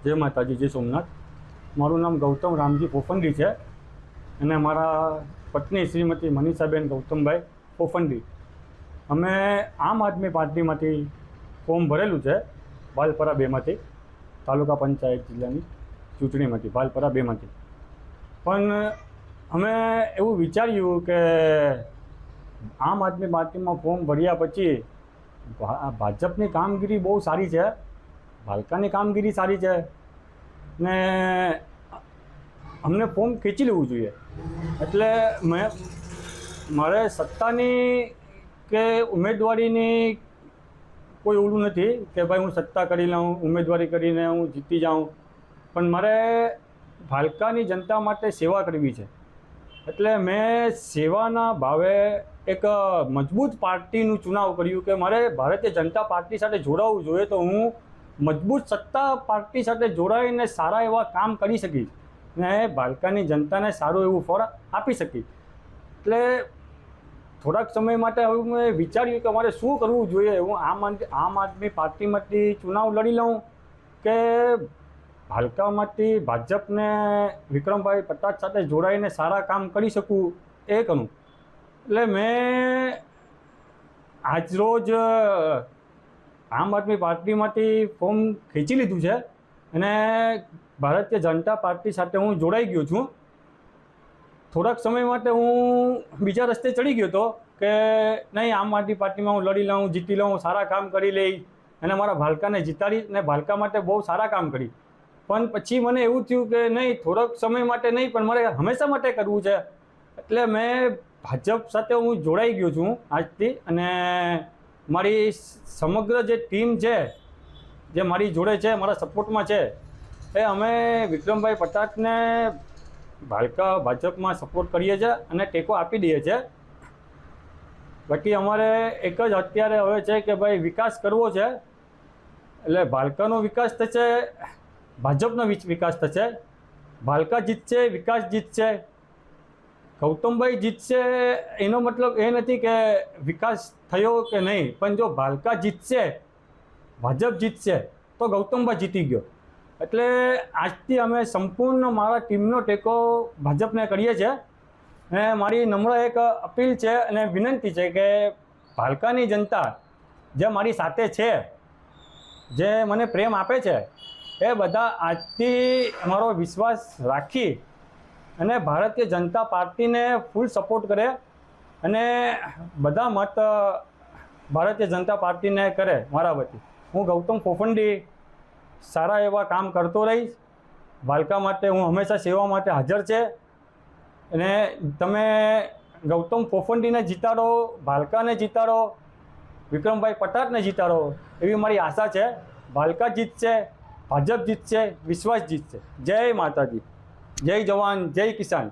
જય માતાજી, જય સોમનાથ। મારું નામ ગૌતમ રામજી પોફંડી છે અને મારા પત્ની શ્રીમતી મનીષાબેન ગૌતમભાઈ પોફંડી। અમે આમ આદમી પાર્ટીમાંથી ફોર્મ ભરેલું છે, ભાલપરા 2માંથી, તાલુકા પંચાયત જિલ્લાની ચૂંટણીમાંથી, ભાલપરા 2માંથી। પણ અમે એવું વિચાર્યું કે આમ આદમી પાર્ટીમાં ફોર્મ ભર્યા પછી ભાજપની કામગીરી બહુ સારી છે, ભાલકાની કામગીરી સારી છે ને અમને ફોર્મ ખેંચી લેવું જોઈએ। એટલે મારે સત્તાની કે ઉમેદવારીની કોઈ ઓલું નથી કે ભાઈ હું સત્તા કરી લઉં, ઉમેદવારી કરીને હું જીતી જાઉં, પણ મારે ભાલકાની જનતા માટે સેવા કરવી છે। એટલે મેં સેવાના ભાવે એક મજબૂત પાર્ટીનું ચુનાવ કર્યું કે મારે ભારતીય જનતા પાર્ટી સાથે જોડાવવું જોઈએ, તો હું મજબૂત સત્તા પાર્ટી સાથે જોડાઈને સારા એવા કામ કરી શકીશ ને ભાલકાની જનતાને સારું એવું ફળ આપી શકીશ। એટલે થોડાક સમય માટે હવે મેં વિચાર્યું કે મારે શું કરવું જોઈએ। હું આમ આદમી પાર્ટીમાંથી ચુનાવ લડી લઉં કે ભાલકામાંથી ભાજપને વિક્રમભાઈ પટાટ સાથે જોડાઈને સારા કામ કરી શકું, એ કરું। એટલે મેં આજરોજ આમ આદમી પાર્ટીમાંથી ફોર્મ ખેંચી લીધું છે અને ભારતીય જનતા પાર્ટી સાથે હું જોડાઈ ગયો છું। થોડાક સમય માટે હું બીજા રસ્તે ચડી ગયો હતો કે નહીં, આમ આદમી પાર્ટીમાં હું લડી લઉં, જીતી લઉં, સારા કામ કરી લઈ અને મારા ભાલકાને જીતાડી અને ભાલકા માટે બહુ સારા કામ કરી। પણ પછી મને એવું થયું કે નહીં, થોડોક સમય માટે નહીં પણ મારે હંમેશા માટે કરવું છે। એટલે મેં ભાજપ સાથે હું જોડાઈ ગયો છું આજથી અને મારી સમગ્ર જે ટીમ છે, જે મારી જોડે છે, મારા સપોર્ટમાં છે, એ અમે વિક્રમભાઈ પટાટને ભાલકા ભાજપમાં સપોર્ટ કરીએ છીએ અને ટેકો આપી દઈએ છીએ। બાકી અમારે એક જ અત્યારે હવે છે કે ભાઈ વિકાસ કરવો છે, એટલે ભાલકાનો વિકાસ થશે, ભાજપનો વિકાસ થશે। ભાલકા જીતશે, વિકાસ જીતશે, ગૌતમભાઈ જીતશે, એનો મતલબ એ નથી કે વિકાસ થયો કે નહીં, પણ જો ભાલકા જીતશે, ભાજપ જીતશે તો ગૌતમભાઈ જીતી ગયો। એટલે આજથી અમે સંપૂર્ણ મારા ટીમનો ટેકો ભાજપને કરીએ છીએ અને મારી નમ્ર એક અપીલ છે અને વિનંતી છે કે ભાલકાની જનતા જે મારી સાથે છે, જે મને પ્રેમ આપે છે, એ બધા આજથી અમારો વિશ્વાસ રાખી અને ભારતીય જનતા પાર્ટીને ફૂલ સપોર્ટ કરે અને બધા મત ભારતીય જનતા પાર્ટીને કરે। મારા વતી હું ગૌતમ પોફંડી સારા એવા કામ કરતો રહીશ। ભાલકા માટે હું હંમેશા સેવા માટે હાજર છે અને તમે ગૌતમ પોફંડીને જીતાડો, ભાલકાને જીતાડો, વિક્રમભાઈ પટાટને જીતાડો, એવી મારી આશા છે। ભાલકા જીતશે, ભાજપ જીતશે, વિશ્વાસ જીતશે। જય માતાજી, જય જવાન, જય કિસાન।